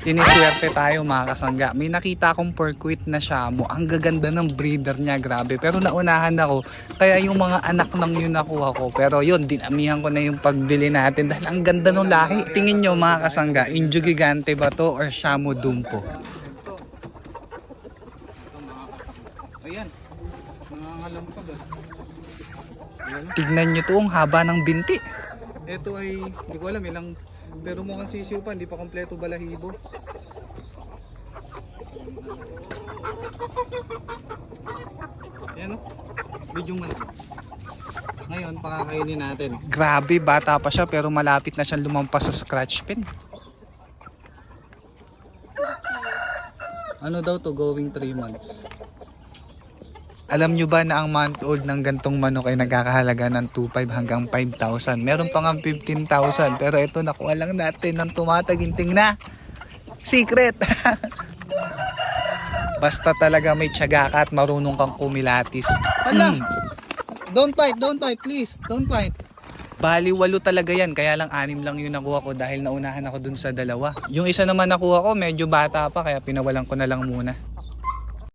Siniswerte tayo mga kasangga. May nakita akong porkwit na Shamo. Ang gaganda ng breeder niya, grabe. Pero naunahan ako, kaya yung mga anak lang yun nakuha ko. Pero yun, dinamihan ko na yung pagbili natin dahil ang ganda ng lahi. Tingin nyo mga kasangga, Indio Gigante ba to or Shamo Dumpo? Ayan, nangangalam ka ba? Tignan nyo to, ang haba ng binti. Ito ay, hindi ko alam ilang, pero mukhang sisiw pa, hindi pa kompleto balahibo. Ayan o, video mo na. Ngayon, pakakainin natin. Grabe, bata pa siya pero malapit na siyang lumampas sa scratch pen. Ano daw to, going 3 months. Alam nyo ba na ang month old ng gantong manok ay nagkakahalaga ng 2,500 hanggang 5,000? Meron pa nga 15,000 pero ito nakuha lang natin ng tumataginting na secret. Basta talaga may tiyaga ka at marunong kang kumilatis. Hala! Don't fight please. Don't fight. Bali 8 talaga yan, kaya lang 6 lang yung nakuha ko dahil naunahan ako dun sa 2. Yung isa naman nakuha ko medyo bata pa kaya pinawalan ko na lang muna.